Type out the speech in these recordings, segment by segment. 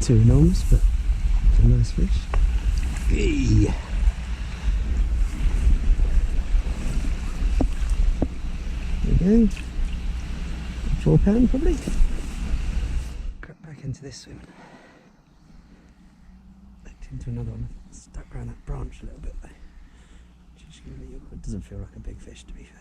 too enormous, but it's a nice fish. Hey. There we go. £4 probably. Cut back into this swim. Backed into another one. Stuck around that branch a little bit though. Just gonna be awkward. Doesn't feel like a big fish to be fair.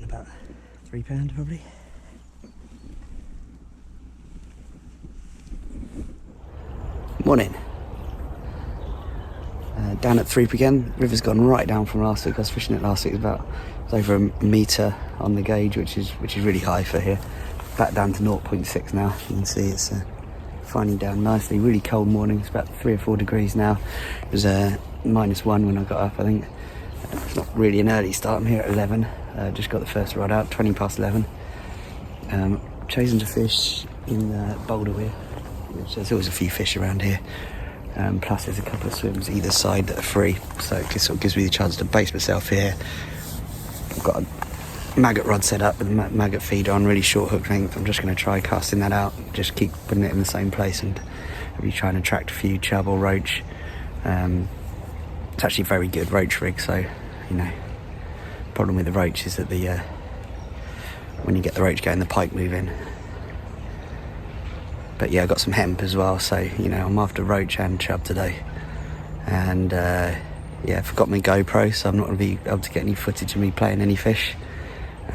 About £3 probably. Morning. Down at Threep again. River's gone right down from last week. I was fishing it last week. It was over a metre on the gauge, which is really high for here. Back down to 0.6 now. You can see it's finding down nicely. Really cold morning. It's about 3 or 4 degrees now. It was -1 when I got up, I think. It's not really an early start. I'm here at 11. Just got the first rod out, 20 past 11. Chasing to fish in Boulder Weir, which there's always a few fish around here. Plus there's a couple of swims either side that are free, so it sort of gives me the chance to base myself here. I've got a maggot rod set up with a maggot feeder on really short hook length. I'm just going to try casting that out, just keep putting it in the same place and maybe try and attract a few chub or roach. It's actually a very good roach rig, so you know. Problem with the roach is that when you get the roach going, the pike move in. But yeah, I got some hemp as well, so you know I'm after roach and chub today. And yeah, I forgot my GoPro, so I'm not going to be able to get any footage of me playing any fish.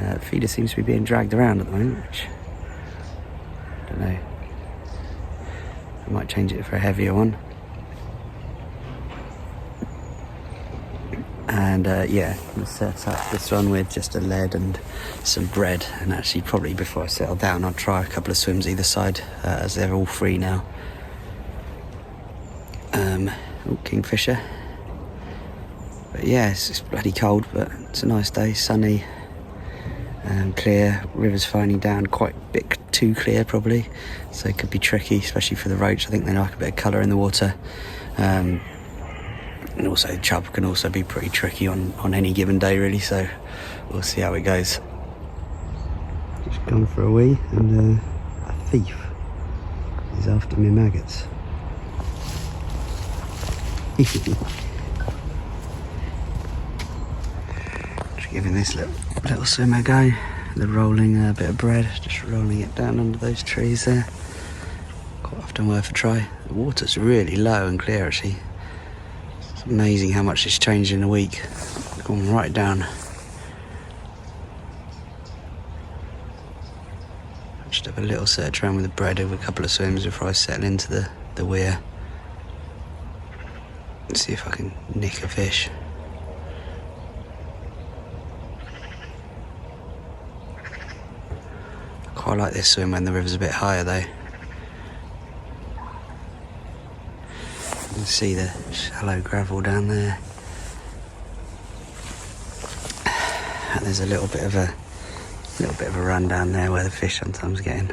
The feeder seems to be being dragged around at the moment, which I don't know. I might change it for a heavier one. And yeah, I'm going to set up this one with just a lead and some bread, and actually probably before I settle down I'll try a couple of swims either side, as they're all free now. Kingfisher. But yeah, it's bloody cold, but it's a nice day, sunny and clear. River's finding down quite a bit too clear probably, so it could be tricky, especially for the roach. I think they like a bit of colour in the water. And also chub can also be pretty tricky on any given day really, so we'll see how it goes. Just gone for a wee, and a thief is after me maggots. Just giving this little swim a go. They're rolling a bit of bread, just rolling it down under those trees there. Quite often worth a try. The water's really low and clear actually. It's amazing how much it's changed in a week. Gone right down. Just have a little search around with the bread over a couple of swims before I settle into the weir. Let's see if I can nick a fish. I quite like this swim when the river's a bit higher though. You can see the shallow gravel down there. And there's a little bit of a run down there where the fish sometimes get in.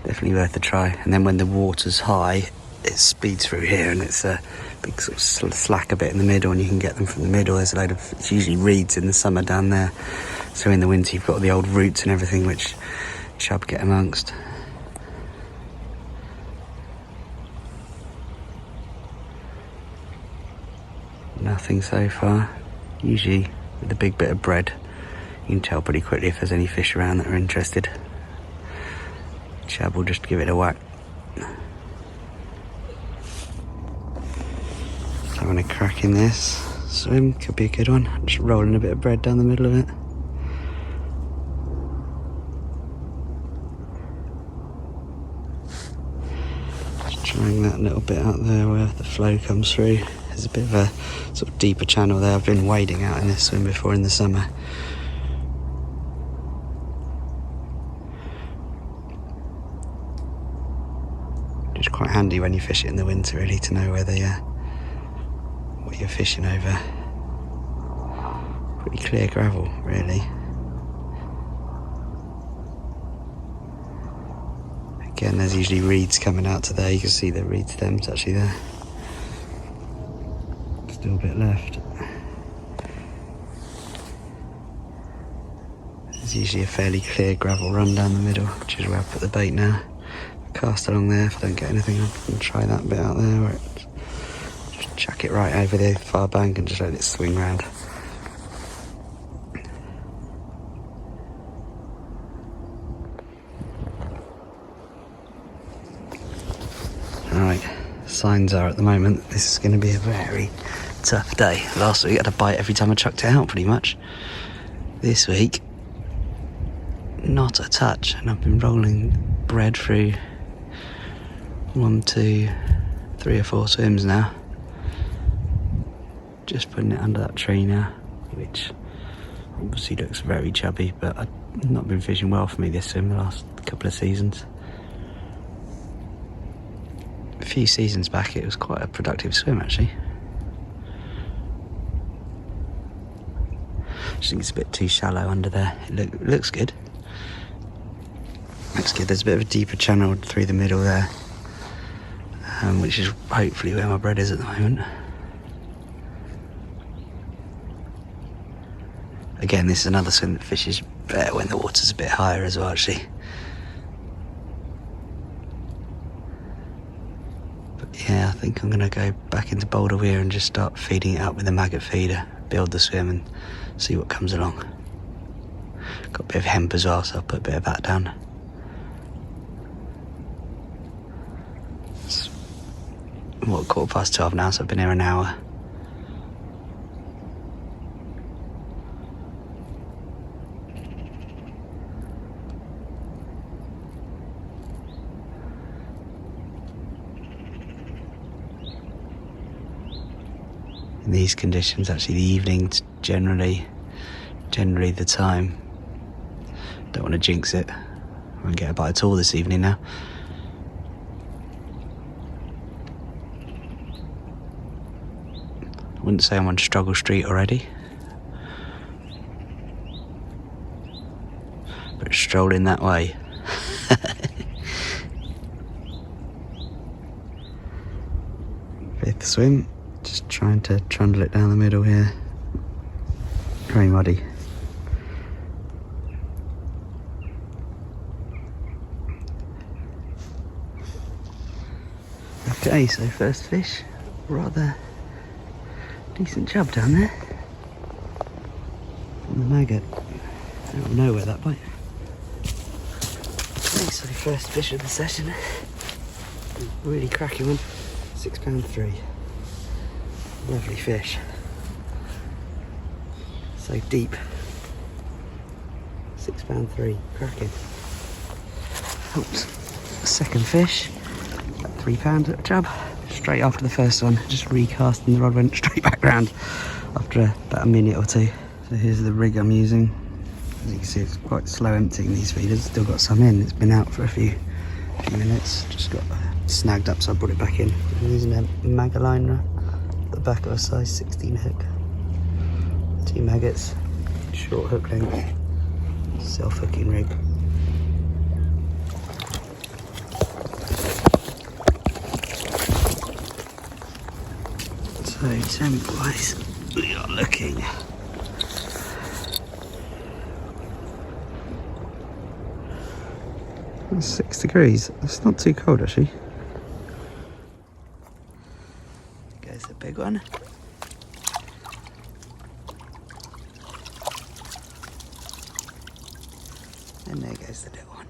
Definitely worth a try. And then when the water's high, it speeds through here, and it's a big sort of slack a bit in the middle, and you can get them from the middle. There's a load of, it's usually reeds in the summer down there, so in the winter you've got the old roots and everything which chub get amongst. Nothing so far. Usually with a big bit of bread you can tell pretty quickly if there's any fish around that are interested. Chub will just give it a whack. Having a crack in this swim, could be a good one. Just rolling a bit of bread down the middle of it. Just trying that little bit out there where the flow comes through. There's a bit of a sort of deeper channel there. I've been wading out in this swim before in the summer. It's quite handy when you fish it in the winter, really, to know where what you're fishing over. Pretty clear gravel, really. Again, there's usually reeds coming out to there. You can see the reed stems actually there. Still a bit left. There's usually a fairly clear gravel run down the middle, which is where I put the bait now. Cast along there. If I don't get anything, I can try that bit out there, where just chuck it right over the far bank and just let it swing round. Alright, signs are at the moment that this is going to be a very tough day. Last week I had a bite every time I chucked it out, pretty much. This week, not a touch, and I've been rolling bread through 1, 2, 3 or 4 swims now. Just putting it under that tree now, which obviously looks very chubby, but I've not been fishing well for me this swim the last couple of seasons. A few seasons back it was quite a productive swim actually. I just think it's a bit too shallow under there. It looks good. Looks good. There's a bit of a deeper channel through the middle there, which is hopefully where my bread is at the moment. Again, this is another swim that fishes better when the water's a bit higher as well, actually. But yeah, I think I'm going to go back into Boulder Weir and just start feeding it up with a maggot feeder, build the swim and see what comes along. Got a bit of hemp as well, so I'll put a bit of that down. It's 12:15 now, so I've been here an hour. In these conditions, actually the evening's generally the time. Don't want to jinx it. I won't get a bite at all this evening now. I wouldn't say I'm on Struggle Street already, but strolling that way. Fifth swim, just trying to trundle it down the middle here. Very muddy. Okay, so first fish, rather decent chub down there. On the maggot. Out of nowhere that bite. Okay, so first fish of the session. Really cracking one. £6.3. Lovely fish. So deep. £6.3. Cracking. Oops. Second fish. About £3 chub. Straight after the first one. Just recast and the rod went straight back round after about a minute or two. So here's the rig I'm using. As you can see, it's quite slow emptying these feeders. Still got some in. It's been out for a few minutes. Just got snagged up, so I brought it back in. I'm using a Magaliner at the back of a size 16 hook. 2 maggots, short hook length, self-hooking rig. So temp-wise, we are looking at 6 degrees. It's not too cold actually. There's the big one. And there goes the little one.